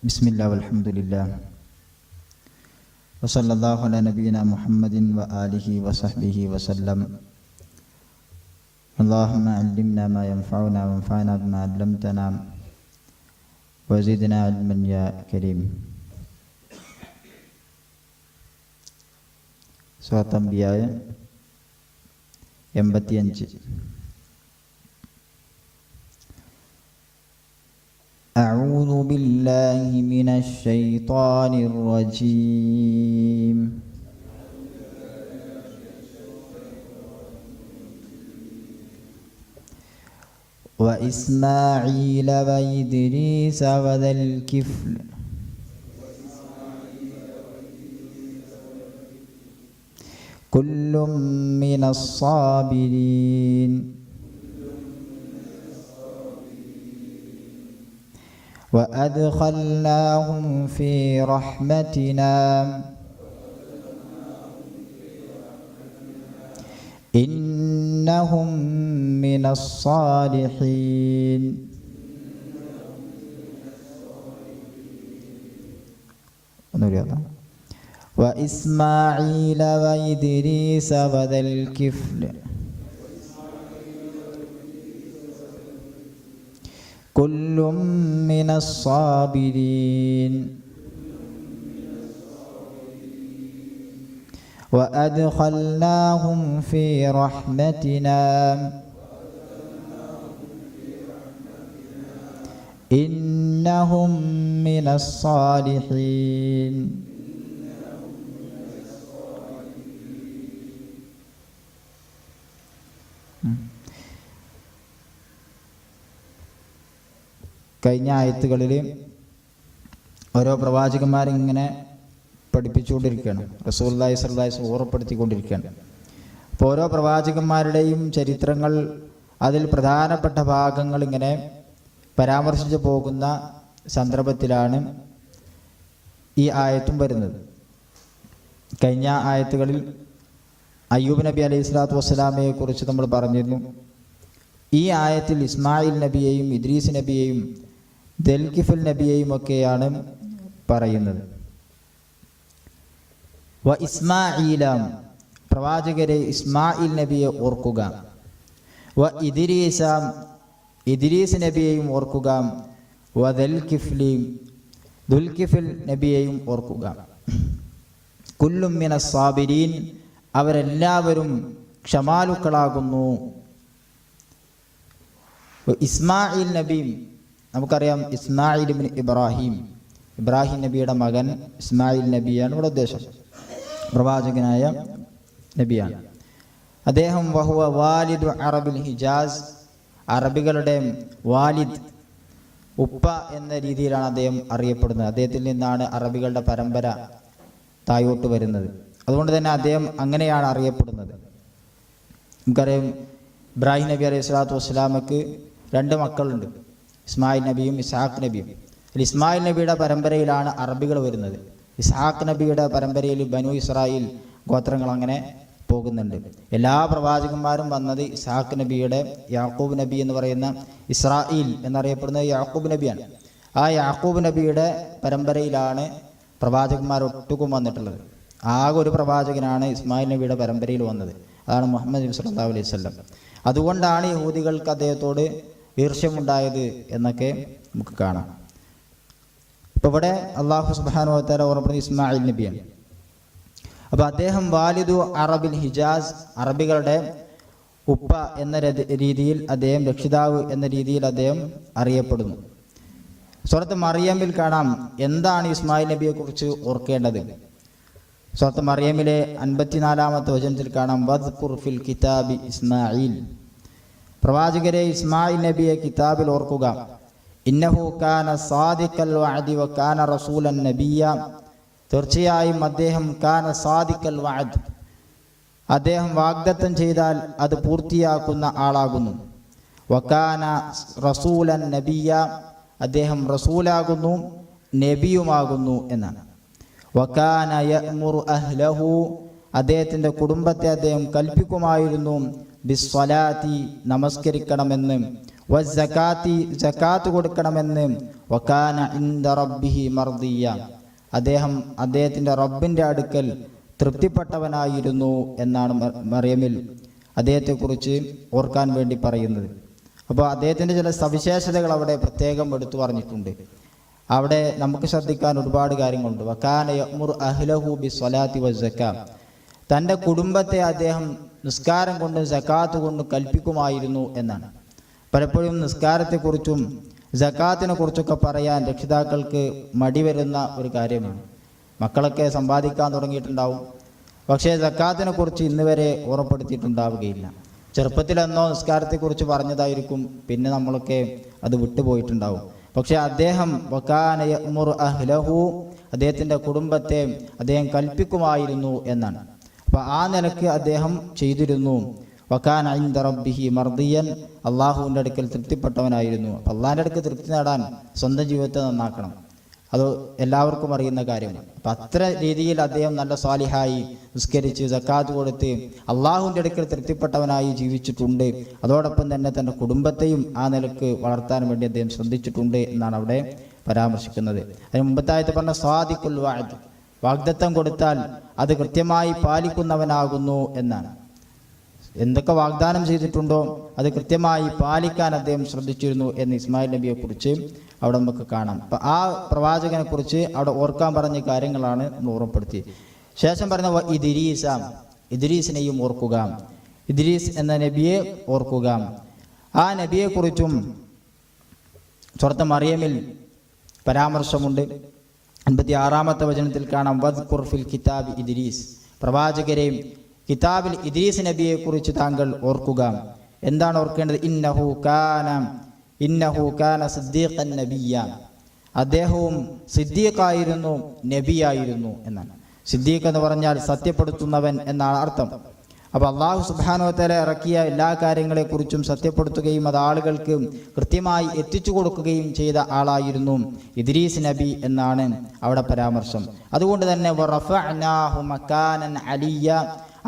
ബിസ്മില്ലാ വൽഹംദുലില്ലാ വസല്ലല്ലാഹു അലാ നബിയിനാ മുഹമ്മദിൻ വ ആലിഹി വസഹ്ബിഹി വസല്ലം. അല്ലാഹുമ്മ അല്ലിംനാ മാ യൻഫഉനാ വൻഫഅനാ ബിമാ അല്ലംതനാ വസിദ്നാ ഇൽമൻ യാ കരീം. സൂറത്തുൽ അംബിയാ 85. أعوذ بالله من الشيطان الرجيم. وإسماعيل وإدريس وذا الكفل كل من الصابرين وأدخلناهم في رحمتنا إنهم من الصالحين. وإسماعيل وإدريس وذا الكفل كل من الصابرين وأدخلناهم في رحمتنا إنهم من الصالحين. കഴിഞ്ഞ ആയത്തുകളിൽ ഓരോ പ്രവാചകന്മാരിങ്ങനെ പഠിപ്പിച്ചുകൊണ്ടിരിക്കുകയാണ്. റസൂലുള്ളാഹി സ്വല്ലല്ലാഹു അലൈഹി വസല്ലം ഓർമ്മപ്പെടുത്തിക്കൊണ്ടിരിക്കുകയാണ്. അപ്പോൾ ഓരോ പ്രവാചകന്മാരുടെയും ചരിത്രങ്ങൾ, അതിൽ പ്രധാനപ്പെട്ട ഭാഗങ്ങൾ ഇങ്ങനെ പരാമർശിച്ചു പോകുന്ന സന്ദർഭത്തിലാണ് ഈ ആയത്തും വരുന്നത്. കഴിഞ്ഞ ആയത്തുകളിൽ അയ്യൂബ് നബി അലൈഹി സ്വലാത്തു വസ്സലാമയെ കുറിച്ച് നമ്മൾ പറഞ്ഞിരുന്നു. ഈ ആയത്തിൽ ഇസ്മായിൽ നബിയെയും ഇദ്രീസ് നബിയെയും ദൽകിഫൽ നബിയെയും ഒക്കെയാണ് പറയുന്നത്. വ ഇസ്മാഈല, പ്രവാചകരെ ഇസ്മായിൽ നബിയെ ഓർക്കുക. വ ഇദ്രീസ, ഇദ്രീസ് നബിയെയും ഓർക്കുക. വ ദൽകിഫ്ലി, ദുൽകിഫിൽ നബിയെയും ഓർക്കുക. കുല്ലും മിനസ് സാബിരീൻ, അവരെല്ലാവരും ക്ഷമാലുക്കളാകുന്നു. ഇസ്മായിൽ നബി, നമുക്കറിയാം ഇസ്മായിൽ ഇബ്നു ഇബ്രാഹിം, ഇബ്രാഹിം നബിയുടെ മകൻ ഇസ്മായിൽ നബിയാണ് ഇവിടെ ഉദ്ദേശം. പ്രവാചകനായ നബിയാണ് അദ്ദേഹം. വഹുവ വാലിദു അറബിൽ ഹിജാസ്, അറബികളുടെ വാലിദ്, ഉപ്പ എന്ന രീതിയിലാണ് അദ്ദേഹം അറിയപ്പെടുന്നത്. അദ്ദേഹത്തിൽ നിന്നാണ് അറബികളുടെ പരമ്പര തായോട്ട് വരുന്നത്. അതുകൊണ്ട് തന്നെ അദ്ദേഹം അങ്ങനെയാണ് അറിയപ്പെടുന്നത്. നമുക്കറിയാം ഇബ്രാഹിം നബി അലൈഹി സ്വലാത്തു വസ്സലാമക്ക് 2 മക്കളുണ്ട്, ഇസ്മായിൽ നബിയും ഇസ്ഹാഖ് നബിയും. ഇസ്മായിൽ നബിയുടെ പരമ്പരയിലാണ് അറബികൾ വരുന്നത്. ഇസ്ഹാഖ് നബിയുടെ പരമ്പരയിൽ ബനു ഇസ്രായേൽ ഗോത്രങ്ങൾ അങ്ങനെ പോകുന്നുണ്ട്. എല്ലാ പ്രവാചകന്മാരും വന്നത് ഇസ്ഹാഖ് നബിയുടെ, യാക്കൂബ് നബി എന്ന് പറയുന്ന, ഇസ്രായേൽ എന്നറിയപ്പെടുന്നത് യാക്കൂബ് നബിയാണ്. ആ യാക്കൂബ് നബിയുടെ പരമ്പരയിലാണ് പ്രവാചകന്മാർ ഒട്ടുക്കും വന്നിട്ടുള്ളത്. ആകെ ഒരു പ്രവാചകനാണ് ഇസ്മായിൽ നബിയുടെ പരമ്പരയിൽ വന്നത്, അതാണ് മുഹമ്മദ് നബി സല്ലല്ലാഹു അലൈഹി വസല്ലം. അതുകൊണ്ടാണ് യഹൂദികൾക്ക് അദ്ദേഹത്തോട് ഈർഷ്യമുണ്ടായത് എന്നൊക്കെ നമുക്ക് കാണാം. അപ്പോൾ ഇവിടെ അള്ളാഹു സുബ്ഹാനഹു വ തആല ഓർമ്മപ്പെടുന്നത് ഇസ്മായിൽ നബിയാണ്. അപ്പോൾ അദ്ദേഹം വാലിദു അറബിൽ ഹിജാസ്, അറബികളുടെ ഉപ്പ എന്ന രീതിയിൽ അദ്ദേഹം, രക്ഷിതാവ് എന്ന രീതിയിൽ അദ്ദേഹം അറിയപ്പെടുന്നു. സൂറത്ത് മറിയമിൽ കാണാം എന്താണ് ഇസ്മായിൽ നബിയെ കുറിച്ച് ഓർക്കേണ്ടത്. സൂറത്ത് മറിയമിലെ 54-ാമത്തെ വചനത്തിൽ കാണാം വദ്കുർ ഫിൽ കിതാബി ഇസ്മായിൽ, പ്രവാചകരെ ഇസ്മായിൽ നബിയെ കിതാബിൽ ഓർക്കുക. ഇന്നഹു കാന സാദിഖൽ വഅദി വ കാന റസൂലൻ നബിയ, തീർച്ചയായും അദ്ദേഹം കാന സാദിഖൽ വഅദ്, അദ്ദേഹം വാഗ്ദത്തം ചെയ്താൽ അത് പൂർത്തിയാക്കുന്ന ആളാകുന്നു. വ കാന റസൂലൻ നബിയ, അദ്ദേഹം റസൂലാകുന്നു, നബിയുമാകുന്നു എന്നാണ്. വകാന യഅ്മുറു അഹ്ലഹു, അദ്ദേഹത്തിൻ്റെ കുടുംബത്തെ അദ്ദേഹം കൽപ്പിക്കുമായിരുന്നു ബിസ്സലാത്തി, നമസ്കരിക്കണമെന്ന്. വസ്സകാത്തി സകാത്ത് കൊടുക്കണമെന്ന് വകാന ഇൻദ റബ്ബിഹി മർദിയ അദ്ദേഹത്തിൻ്റെ റബ്ബിൻ്റെ അടുക്കൽ തൃപ്തിപ്പെട്ടവനായിരുന്നു എന്നാണ് മറിയമിൽ അദ്ദേഹത്തെക്കുറിച്ച് ഓർക്കാൻ വേണ്ടി പറയുന്നത്. അപ്പോൾ അദ്ദേഹത്തിൻ്റെ ചില സവിശേഷതകൾ അവിടെ പ്രത്യേകം എടുത്തു പറഞ്ഞിട്ടുണ്ട്. അവിടെ നമുക്ക് ശ്രദ്ധിക്കാൻ ഒരുപാട് കാര്യങ്ങളുണ്ട്. വകാന യഅ്മുറു അഹ്ലഹു ബിസ്സലാത്തി വസ്സകാ, തൻ്റെ കുടുംബത്തെ അദ്ദേഹം നിസ്കാരം കൊണ്ടും സകാത്ത് കൊണ്ടും കൽപ്പിക്കുമായിരുന്നു എന്നാണ്. പലപ്പോഴും നിസ്കാരത്തെക്കുറിച്ചും സകാത്തിനെ കുറിച്ചൊക്കെ പറയാൻ രക്ഷിതാക്കൾക്ക് മടി വരുന്ന ഒരു കാര്യമാണ്. മക്കളൊക്കെ സമ്പാദിക്കാൻ തുടങ്ങിയിട്ടുണ്ടാവും, പക്ഷേ സക്കാത്തിനെ കുറിച്ച് ഇന്ന് വരെ ഓർമ്മപ്പെടുത്തിയിട്ടുണ്ടാവുകയില്ല. ചെറുപ്പത്തിലെന്നോ നിസ്കാരത്തെക്കുറിച്ച് പറഞ്ഞതായിരിക്കും, പിന്നെ നമ്മളൊക്കെ അത് വിട്ടുപോയിട്ടുണ്ടാവും. പക്ഷേ അദ്ദേഹം വകാന യഅ്മുറു അഹ്ലഹു, അദ്ദേഹത്തിൻ്റെ കുടുംബത്തെ അദ്ദേഹം കൽപ്പിക്കുമായിരുന്നു എന്നാണ്. അപ്പോൾ ആ നിലക്ക് അദ്ദേഹം ചെയ്തിരുന്നു. വകാന ഇൻദ റബ്ബിഹി മർദിയൻ, അള്ളാഹുവിൻ്റെ അടുക്കൽ തൃപ്തിപ്പെട്ടവനായിരുന്നു. അള്ളാഹിൻ്റെ അടുക്കൽ തൃപ്തി നേടാൻ സ്വന്തം ജീവിതത്തെ നന്നാക്കണം, അത് എല്ലാവർക്കും അറിയുന്ന കാര്യമാണ്. അപ്പം അത്ര രീതിയിൽ അദ്ദേഹം നല്ല സ്വാലിഹായി നിസ്കരിച്ച് സക്കാത്ത് കൊടുത്ത് അള്ളാഹുവിൻ്റെ അടുക്കൽ തൃപ്തിപ്പെട്ടവനായി ജീവിച്ചിട്ടുണ്ട്. അതോടൊപ്പം തന്നെ തൻ്റെ കുടുംബത്തെയും ആ നിലക്ക് വളർത്താൻ വേണ്ടി അദ്ദേഹം ശ്രദ്ധിച്ചിട്ടുണ്ട് എന്നാണ് അവിടെ പരാമർശിക്കുന്നത്. അതിന് മുമ്പത്തായിട്ട് പറഞ്ഞ സ്വാദിഖുൽ വഅദ്, വാഗ്ദത്തം കൊടുത്താൽ അത് കൃത്യമായി പാലിക്കുന്നവനാകുന്നു എന്നാണ്. എന്തൊക്കെ വാഗ്ദാനം ചെയ്തിട്ടുണ്ടോ അത് കൃത്യമായി പാലിക്കാൻ അദ്ദേഹം ശ്രദ്ധിച്ചിരുന്നു എന്ന് ഇസ്മായിൽ നബിയെ കുറിച്ച് അവിടെ നമുക്ക് കാണാം. അപ്പം ആ പ്രവാചകനെ കുറിച്ച് അവിടെ ഓർക്കാൻ പറഞ്ഞ കാര്യങ്ങളാണ് നമ്മൾ ഓർമ്മപ്പെടുത്തി. ശേഷം പറഞ്ഞ ഇദ്രീസിനെയും ഓർക്കുക, ഇദ്രീസ് എന്ന നബിയെ ഓർക്കുക. ആ നബിയെക്കുറിച്ചും സൂറത്ത് മറിയമിൽ പരാമർശമുണ്ട്. 56-ാമത്തെ വചനത്തിൽ കാണാം, വദ്കുർ ഫിൽ കിതാബി ഇദ്രീസ്, പ്രവാചകരെ കിതാബിൽ ഇദ്രീസ് നബിയെ കുറിച്ച് താങ്കൾ ഓർക്കുക. എന്താണ് ഓർക്കേണ്ടത്? ഇന്നഹു കാന സിദ്ദീഖൻ നബിയ്യ, അദ്ദേഹവും സിദ്ദീഖായിരുന്നു, നബിയായിരുന്നു എന്നാണ്. സിദ്ദീഖ് എന്ന് പറഞ്ഞാൽ സത്യപ്പെടുത്തുന്നവൻ എന്നാണ് അർത്ഥം. അപ്പോൾ അള്ളാഹു സുബ്ഹാനഹു വ തആല ഇറക്കിയ എല്ലാ കാര്യങ്ങളെക്കുറിച്ചും സത്യപ്പെടുത്തുകയും അത് ആളുകൾക്ക് കൃത്യമായി എത്തിച്ചു കൊടുക്കുകയും ചെയ്ത ആളായിരുന്നു ഇദ്രീസ് നബി എന്നാണ് അവിടെ പരാമർശം. അതുകൊണ്ട് തന്നെ വറഫഅനാഹു മകാനൻ അലിയ്യ,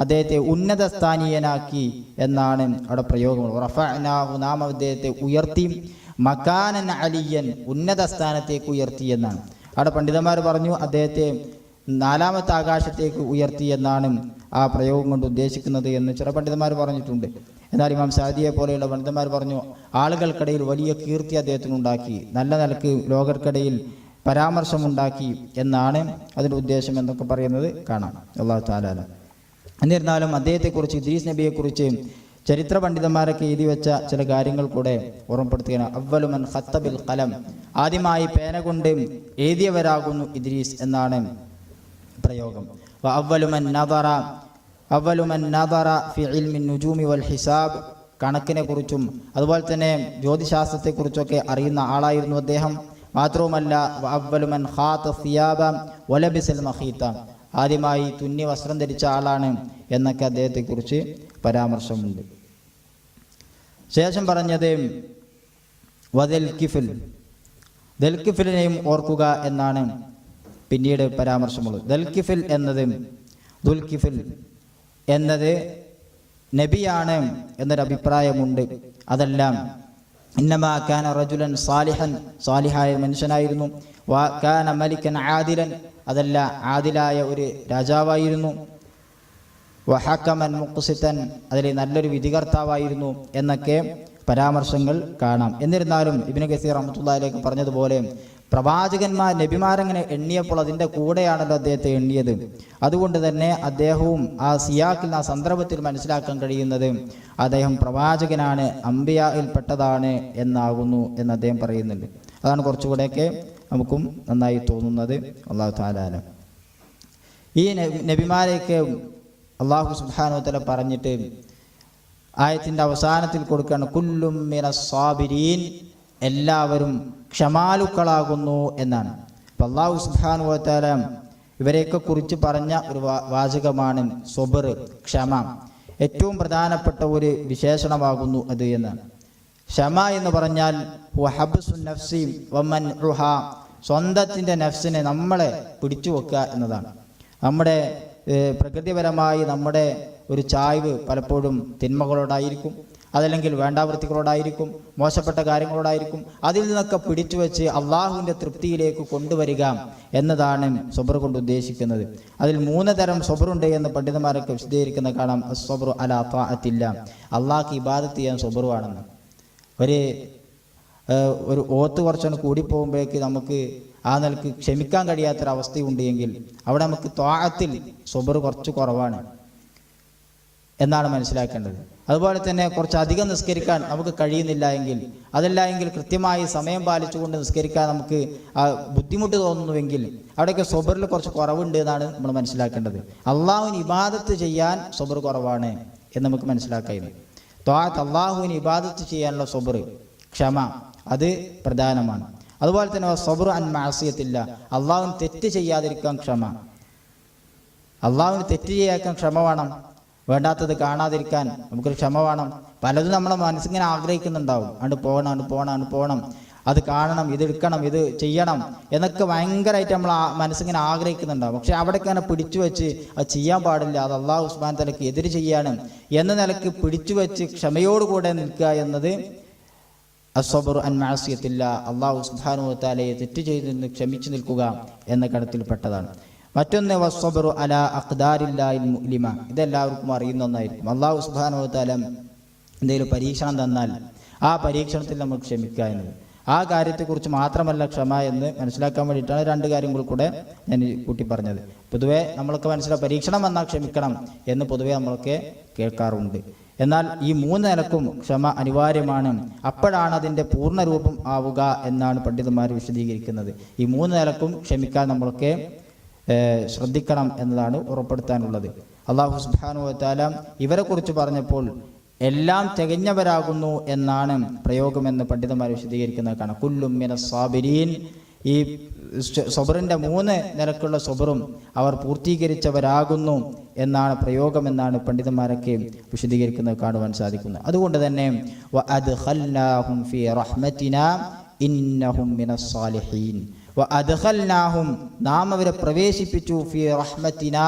അദ്ദേഹത്തെ ഉന്നത സ്ഥാനീയനാക്കി എന്നാണ് അവിടെ പ്രയോഗം. റഫഅനാഹു, നാം അദ്ദേഹത്തെ ഉയർത്തി, മകാനൻ അലിയൻ, ഉന്നത സ്ഥാനത്തേക്ക് ഉയർത്തി എന്നാണ്. അവിടെ പണ്ഡിതന്മാർ പറഞ്ഞു അദ്ദേഹത്തെ 4-ാമത്തെ ആകാശത്തേക്ക് ഉയർത്തി എന്നാണ് ആ പ്രയോഗം കൊണ്ട് ഉദ്ദേശിക്കുന്നത് എന്ന് ചില പണ്ഡിതന്മാർ പറഞ്ഞിട്ടുണ്ട്. എന്നാൽ ഇമാം സാദിയെ പോലെയുള്ള പണ്ഡിതന്മാർ പറഞ്ഞു ആളുകൾക്കിടയിൽ വലിയ കീർത്തി അദ്ദേഹത്തിനുണ്ടാക്കി, നല്ല നിലക്ക് ലോകർക്കിടയിൽ പരാമർശമുണ്ടാക്കി എന്നാണ് അതിൻ്റെ ഉദ്ദേശം എന്നൊക്കെ പറയുന്നത് കാണാം. അല്ലാഹു തആല. എന്നിരുന്നാലും അദ്ദേഹത്തെക്കുറിച്ച്, ഇദ്രീസ് നബിയെക്കുറിച്ച് ചരിത്ര പണ്ഡിതന്മാരൊക്കെ എഴുതി വെച്ച ചില കാര്യങ്ങൾ കൂടെ ഓർമ്മപ്പെടുത്തുകയാണ്. അവ്വലു മൻ ഖത്ത ബിൽ ഖലം, ആദ്യമായി പേന കൊണ്ട് എഴുതിയവരാകുന്നു ഇദ്രീസ് എന്നാണ് പ്രയോഗം. അവ്വലു മൻ നദറ ഫി ഇൽമി നുജൂമി വൽ ഹിസാബ്, കണക്കിനെ കുറിച്ചും അതുപോലെ തന്നെ ജ്യോതിശാസ്ത്രത്തെക്കുറിച്ചൊക്കെ അറിയുന്ന ആളായിരുന്നു അദ്ദേഹം. മാത്രവുമല്ല അവ്വലു മൻ ഖാത സിയാബ വലബിസൽ മഖീത, ആദ്യമായി തുന്നി വസ്ത്രം ധരിച്ച ആളാണ് എന്നൊക്കെ അദ്ദേഹത്തെക്കുറിച്ച് പരാമർശമുണ്ട്. ശേഷം പറഞ്ഞത് ദൽകിഫിലിനെയും ഓർക്കുക എന്നാണ് പിന്നീട് പരാമർശമുള്ളത്. ദൽകിഫിൽ എന്നത്, ദുൽകിഫിൽ എന്നത് നബിയാണ് എന്നൊരു അഭിപ്രായമുണ്ട്. അതെല്ലാം ഇന്നമാ കാന റജുലൻ സാലിഹൻ, സാലിഹായ മനുഷ്യനായിരുന്നു. കാന മലിക്കൻ ആദിലൻ, അതല്ല ആദിലായ ഒരു രാജാവായിരുന്നു. വഹക്കമൻ മുഖ്സിതൻ, അതിലെ നല്ലൊരു വിധികർത്താവായിരുന്നു എന്നൊക്കെ പരാമർശങ്ങൾ കാണാം. എന്നിരുന്നാലും ഇബ്നു കസീർ റഹ്മത്തുള്ളാഹി അലൈഹി പറഞ്ഞതുപോലെ പ്രവാചകന്മാർ, നബിമാരങ്ങനെ എണ്ണിയപ്പോൾ അതിൻ്റെ കൂടെയാണല്ലോ അദ്ദേഹത്തെ എണ്ണിയത്. അതുകൊണ്ട് തന്നെ അദ്ദേഹവും ആ സിയാക്കിൽ, ആ സന്ദർഭത്തിൽ മനസ്സിലാക്കാൻ കഴിയുന്നത് അദ്ദേഹം പ്രവാചകനാണ്, അംബിയായിൽ പെട്ടതാണ് എന്നാകുന്നു എന്ന് അദ്ദേഹം പറയുന്നുണ്ട്. അതാണ് കുറച്ചുകൂടെയൊക്കെ നമുക്കും നന്നായി തോന്നുന്നത്. അല്ലാഹു തആല. ഈ നബിമാരെയൊക്കെ അല്ലാഹു സുബ്ഹാനഹു വ തആല പറഞ്ഞിട്ട് ആയത്തിൻ്റെ അവസാനത്തിൽ കൊടുക്കുകയാണ്, കുല്ലും മിനസ് സാബിരീൻ, എല്ലാവരും ക്ഷമാലുക്കളാകുന്നു എന്നാണ്. അപ്പം അല്ലാഹു സുബ്ഹാനഹു വ തആല ഇവരെയൊക്കെ കുറിച്ച് പറഞ്ഞ ഒരു വാചകമാണ് സബർ, ക്ഷമ. ഏറ്റവും പ്രധാനപ്പെട്ട ഒരു വിശേഷണമാകുന്നു അത് എന്നാണ്. ക്ഷമ എന്ന് പറഞ്ഞാൽ വഹബ്സുൻ നഫ്സി വമൻഉഹ, സ്വന്തത്തിൻ്റെ നഫ്സിനെ നമ്മളെ പിടിച്ചു വെക്കുക എന്നതാണ്. നമ്മുടെ പ്രകൃതിപരമായി നമ്മുടെ ഒരു ചായ്വ് പലപ്പോഴും തിന്മകളോടായിരിക്കും. അതല്ലെങ്കിൽ വേണ്ടാവൃത്തികളോടായിരിക്കും, മോശപ്പെട്ട കാര്യങ്ങളോടായിരിക്കും. അതിൽ നിന്നൊക്കെ പിടിച്ചു വെച്ച് അള്ളാഹുവിൻ്റെ തൃപ്തിയിലേക്ക് കൊണ്ടുവരിക എന്നതാണ് സബർ കൊണ്ട് ഉദ്ദേശിക്കുന്നത്. അതിൽ 3 തരം സബറുണ്ട് എന്ന് പണ്ഡിതന്മാരൊക്കെ വിശദീകരിക്കുന്ന കാണാം. അസ്സബ്റു അലാ ത്വാഅത്തില്ല, അള്ളാഹ്ക്ക് ഇബാദത്ത് ചെയ്യാൻ സബറുവാണെന്ന്. ഒരു ഓത്ത് കുറച്ചൊന്ന് കൂടിപ്പോകുമ്പോഴേക്ക് നമുക്ക് ആ നിലക്ക് ക്ഷമിക്കാൻ കഴിയാത്തൊരവസ്ഥയുണ്ട് എങ്കിൽ അവിടെ നമുക്ക് ത്വാഅത്തിൽ സബർ കുറച്ച് കുറവാണ് എന്നാണ് മനസ്സിലാക്കേണ്ടത്. അതുപോലെ തന്നെ കുറച്ചധികം നിസ്കരിക്കാൻ നമുക്ക് കഴിയുന്നില്ല എങ്കിൽ, അതല്ല എങ്കിൽ കൃത്യമായി സമയം പാലിച്ചുകൊണ്ട് നിസ്കരിക്കാൻ നമുക്ക് ബുദ്ധിമുട്ട് തോന്നുന്നുവെങ്കിൽ അവിടെയൊക്കെ സബറിൽ കുറച്ച് കുറവുണ്ട് എന്നാണ് നമ്മൾ മനസ്സിലാക്കേണ്ടത്. അള്ളാഹുവിന് ഇബാദത്ത് ചെയ്യാൻ സബർ കുറവാണ് എന്ന് നമുക്ക് മനസ്സിലാക്കായിരുന്നു. ത്വാഅത്ത്, അള്ളാഹുവിന് ഇബാദത്ത് ചെയ്യാനുള്ള സബർ, ക്ഷമ, അത് പ്രധാനമാണ്. അതുപോലെ തന്നെ സബർ അൻ മഅസിയത്തില്ല, അള്ളാഹുവിന് തെറ്റ് ചെയ്യാതിരിക്കാൻ ക്ഷമ. അള്ളാഹുവിന് തെറ്റ് ചെയ്യാൻ ക്ഷമ വേണം. വേണ്ടാത്തത് കാണാതിരിക്കാൻ നമുക്കൊരു ക്ഷമ വേണം. പലതും നമ്മളെ മനസ്സിങ്ങനെ ആഗ്രഹിക്കുന്നുണ്ടാവും. അണ്ട് പോകണം, അത് കാണണം, ഇത് എടുക്കണം, ഇത് ചെയ്യണം എന്നൊക്കെ ഭയങ്കരമായിട്ട് നമ്മൾ മനസ്സിങ്ങനെ ആഗ്രഹിക്കുന്നുണ്ടാവും. പക്ഷെ അവിടേക്ക് അങ്ങനെ പിടിച്ചു വെച്ച് അത് ചെയ്യാൻ പാടില്ല, അത് അള്ളാഹു സുബ്ഹാനഹു തആലക്ക് എതിര് ചെയ്യാണ് എന്ന നിലക്ക് പിടിച്ചു വെച്ച് ക്ഷമയോടുകൂടെ നിൽക്കുക എന്നത് അസ്സബ്റു അൻ മഅസിയത്തില്ല, അള്ളാഹു സുബ്ഹാനഹു തആലയെ തെറ്റ് ചെയ്ത് നിന്ന് ക്ഷമിച്ചു നിൽക്കുക എന്ന ഗണത്തിൽപ്പെട്ടതാണ്. മറ്റൊന്ന് വസ്സബ്റു അലാ അഖ്ദാരില്ലാഹിൽ മുഅ്ലിമ, ഇതെല്ലാവർക്കും അറിയുന്ന ഒന്നായിരിക്കും. അള്ളാഹു സുബ്ഹാനഹു തആല എന്തെങ്കിലും പരീക്ഷണം തന്നാൽ ആ പരീക്ഷണത്തിൽ നമ്മൾ ക്ഷമിക്കുക എന്നത്. ആ കാര്യത്തെക്കുറിച്ച് മാത്രമല്ല ക്ഷമ എന്ന് മനസ്സിലാക്കാൻ വേണ്ടിയിട്ടാണ് 2 കാര്യങ്ങൾ കൂടെ ഞാൻ കൂട്ടി പറഞ്ഞത്. പൊതുവെ നമ്മളൊക്കെ പരീക്ഷണം വന്നാൽ ക്ഷമിക്കണം എന്ന് പൊതുവെ നമ്മളൊക്കെ കേൾക്കാറുണ്ട്. എന്നാൽ ഈ 3 നിലക്കും ക്ഷമ അനിവാര്യമാണ്. അപ്പോഴാണ് അതിൻ്റെ പൂർണ്ണരൂപം ആവുക എന്നാണ് പണ്ഡിതന്മാർ വിശദീകരിക്കുന്നത്. ഈ 3 നിലക്കും ക്ഷമിക്കാൻ നമ്മളൊക്കെ ശ്രദ്ധിക്കണം എന്നതാണ് ഉറപ്പെടുത്താനുള്ളത്. അല്ലാഹു സുബ്ഹാനഹു വ തആല ഇവരെക്കുറിച്ച് പറഞ്ഞപ്പോൾ എല്ലാം തികഞ്ഞവരാകുന്നു എന്നാണ് പ്രയോഗമെന്ന് പണ്ഡിതന്മാർ വിശദീകരിക്കുന്നത് കാണാം. കുല്ലും മിനസ് സാബിരീൻ, ഈ സബറിൻ്റെ 3 നിലക്കുള്ള സബറും അവർ പൂർത്തീകരിച്ചവരാകുന്നു എന്നാണ് പ്രയോഗമെന്നാണ് പണ്ഡിതന്മാരൊക്കെ വിശദീകരിക്കുന്നത് കാണുവാൻ സാധിക്കുന്നത്. അതുകൊണ്ട് തന്നെ വഅദ്ഖൽനാഹും ഫീ റഹ്മതിനാ ഇന്നഹും മിനസ് സാലിഹീൻ, വഅദ്ഖൽനാഹും നാം അവരെ പ്രവേശിപ്പിച്ചു ഫീ റഹ്മതിനാ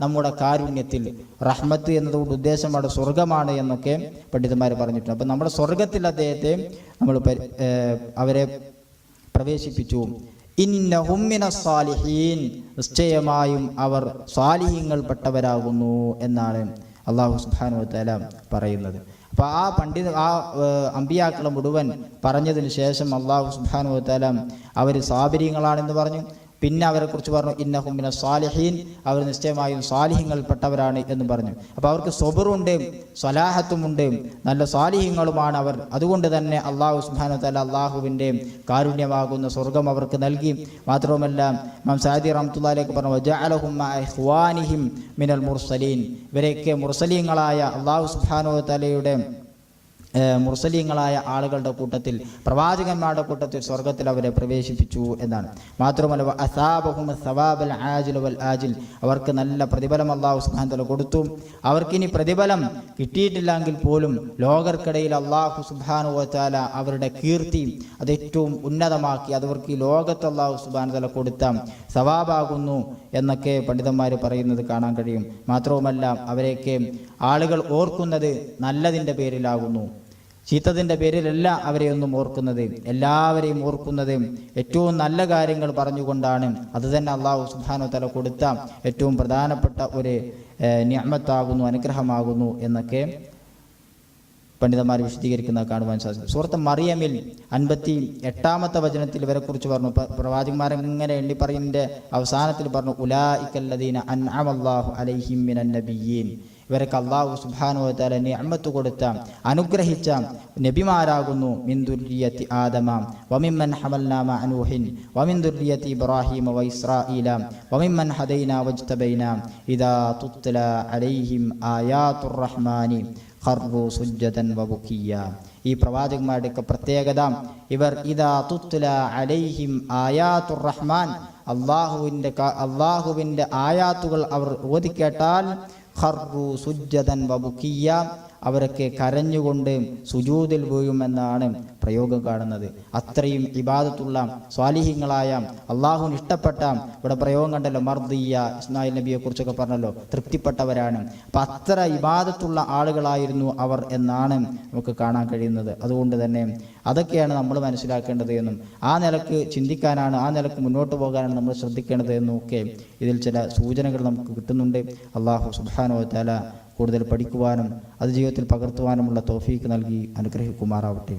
നമ്മുടെ കാരുണ്യത്തിൽ. റഹ്മത്ത് എന്നതുകൊണ്ട് ഉദ്ദേശം അവിടെ സ്വർഗമാണ് എന്നൊക്കെ പണ്ഡിതന്മാർ പറഞ്ഞിട്ടുണ്ട്. അപ്പം നമ്മുടെ സ്വർഗത്തിൽ അദ്ദേഹത്തെ നമ്മൾ അവരെ പ്രവേശിപ്പിച്ചു. ഇന്നഹും മിനസ് സാലിഹീൻ, നിശ്ചയമായും അവർ സാലിഹീങ്ങൾ പെട്ടവരാകുന്നു എന്നാണ് അല്ലാഹു സുബ്ഹാനഹു വ തആല പറയുന്നത്. അപ്പോൾ ആ അമ്പിയാക്കളെ മുഴുവൻ പറഞ്ഞതിന് ശേഷം അല്ലാഹു സുബ്ഹാനഹു വ തആല അവർ സാബിരീങ്ങളാണെന്ന് പറഞ്ഞു. പിന്നെ അവരെക്കുറിച്ച് പറഞ്ഞു ഇന്നഹും മിനസ് സാലിഹീൻ, അവർ നിശ്ചയമായും സാലിഹ്യങ്ങൾ പെട്ടവരാണ് എന്ന് പറഞ്ഞു. അപ്പോൾ അവർക്ക് സബറുണ്ട്, സ്വലാഹത്തുമുണ്ട്, നല്ല സാലിഹ്യങ്ങളുമാണ് അവർ. അതുകൊണ്ട് തന്നെ അല്ലാഹു സുബ്ഹാനഹു വ തആല അല്ലാഹുവിൻ്റെ കാരുണ്യമാകുന്ന സ്വർഗം അവർക്ക് നൽകി. മാത്രവുമല്ല ഇമാം സഅദി റഹ്മത്തുള്ളാഹി അലൈഹി പറഞ്ഞു വജഅലഹും മഅ ഇഖ്വാനിഹിം മിനൽ മുർസലീൻ, ഇവരെയൊക്കെ മുർസലീങ്ങളായ അല്ലാഹു സുബ്ഹാനഹു വ തആലയുടെ മുർസലീങ്ങളായ ആളുകളുടെ കൂട്ടത്തിൽ, പ്രവാചകന്മാരുടെ കൂട്ടത്തിൽ സ്വർഗത്തിൽ അവരെ പ്രവേശിപ്പിച്ചു എന്നാണ്. മാത്രമല്ല അസാബഹും സവാബൽ ആജിൽ വൽ ആജിൽ, അവർക്ക് നല്ല പ്രതിഫലം അല്ലാഹു സുബ്ഹാനഹു വ തആല കൊടുത്തു. അവർക്കിനി പ്രതിഫലം കിട്ടിയിട്ടില്ലെങ്കിൽ പോലും ലോകർക്കിടയിൽ അല്ലാഹു സുബ്ഹാനഹു വ തആല അവരുടെ കീർത്തി അത് ഏറ്റവും ഉന്നതമാക്കി അതവർക്ക് ഈ ലോകത്ത് അല്ലാഹു സുബ്ഹാനഹു വ തആല കൊടുത്ത സവാബാകുന്നു എന്നൊക്കെ പണ്ഡിതന്മാർ പറയുന്നത് കാണാൻ കഴിയും. മാത്രവുമല്ല അവരെയൊക്കെ ആളുകൾ ഓർക്കുന്നത് നല്ലതിൻ്റെ പേരിലാകുന്നു, ചീത്തതിൻ്റെ പേരിലല്ല അവരെയൊന്നും ഓർക്കുന്നത്. എല്ലാവരെയും ഓർക്കുന്നത് ഏറ്റവും നല്ല കാര്യങ്ങൾ പറഞ്ഞുകൊണ്ടാണ്. അത് തന്നെ അല്ലാഹു സുബ്ഹാനഹു വ തആല കൊടുത്ത ഏറ്റവും പ്രധാനപ്പെട്ട ഒരു നിഅമത്താകുന്നു, അനുഗ്രഹമാകുന്നു എന്നൊക്കെ പണ്ഡിതന്മാർ വിശദീകരിക്കുന്നത് കാണുവാൻ സാധിക്കും. സൂറത്ത് മറിയമിൽ 58-ാമത്തെ വചനത്തിൽ ഇവരെക്കുറിച്ച് പറഞ്ഞു. പ്രവാചകന്മാരെങ്ങനെ എണ്ണി പറയുന്നതിൻ്റെ അവസാനത്തിൽ പറഞ്ഞു ഉലായിക്കല്ലദീന അൻഅമല്ലാഹു അലൈഹിം മിനൻ നബിയ്യീൻ, ഇവരൊക്കെ അല്ലാഹു സുബ്ഹാനഹു വ തആല നിഅമത്ത് കൊടുത്ത അനുഗ്രഹിച്ച നബിമാരാകുന്നു. മിൻ ദുർരിയത്തി ആദമ വമിമ്മൻ ഹമൽനാ മഅ നൂഹിൻ വമിൻ ദുർരിയത്തി ഇബ്രാഹീമ വ ഇസ്രാഈല വമിമ്മൻ ഹദൈനാ വജ്തബൈനാ ഇദാ തുത്ല അലൈഹിം ആയാത്തുർ റഹ്മാനി ഖർറു സുജ്ജദൻ വബുക്കിയ. ഈ പ്രവാചകന്മാരുടെയൊക്കെ പ്രത്യേകത ഇവർ ഇദാ തുത്ല അലൈഹിം ആയാത്തുർ റഹ്മാൻ, അള്ളാഹുവിൻ്റെ ആയാത്തുകൾ അവർ ഓതിക്കേട്ടാൽ ഖർറു സുജ്ജദൻ വബുക്കിയ, അവരൊക്കെ കരഞ്ഞുകൊണ്ട് സുജൂദിൽ വീഴുമെന്നാണ് പ്രയോഗം കാണുന്നത്. അത്രയും ഇബാദത്തുള്ള സ്വാലിഹീങ്ങളായ അള്ളാഹുവിന് ഇഷ്ടപ്പെട്ട, ഇവിടെ പ്രയോഗം കണ്ടല്ലോ, മർദിയ, ഇസ്മായിൽ നബിയെ കുറിച്ചൊക്കെ പറഞ്ഞല്ലോ, തൃപ്തിപ്പെട്ടവരാണ്. അപ്പം അത്ര ഇബാദത്തുള്ള ആളുകളായിരുന്നു അവർ എന്നാണ് നമുക്ക് കാണാൻ കഴിയുന്നത്. അതുകൊണ്ട് തന്നെ അതൊക്കെയാണ് നമ്മൾ മനസ്സിലാക്കേണ്ടത് എന്നും ആ നിലക്ക് ചിന്തിക്കാനാണ്, ആ നിലക്ക് മുന്നോട്ട് പോകാനാണ് നമ്മൾ ശ്രദ്ധിക്കേണ്ടത് എന്നും ഒക്കെ ഇതിൽ ചില സൂചനകൾ നമുക്ക് കിട്ടുന്നുണ്ട്. അള്ളാഹു സുബ്ഹാനഹു വ തആല കൂടുതൽ പഠിക്കുവാനും അത് ജീവിതത്തിൽ പകർത്തുവാനുമുള്ള തൗഫീക്ക് നൽകി അനുഗ്രഹിക്കുമാറാവട്ടെ.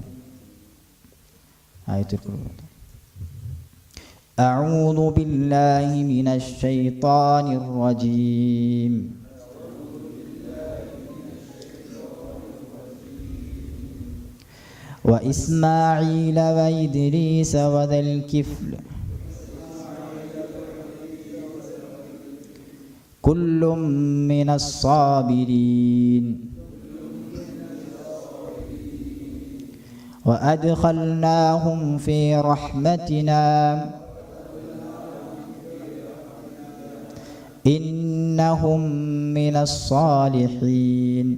അഊദു ബില്ലാഹി മിനശ് ശൈത്വാനിർ റജീം. وإسماعيل وإدريس وذا الكفل كل من الصابرين وأدخلناهم في رحمتنا إنهم من الصالحين.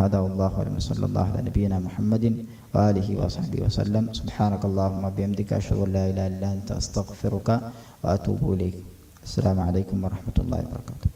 هذا والله أعلم. صلى الله على نبينا محمد وآله وصحبه وسلم. سبحانك اللهم وبحمدك أشهد أن لا إله إلا أنت أستغفرك وأتوب إليك. السلام عليكم ورحمة الله وبركاته.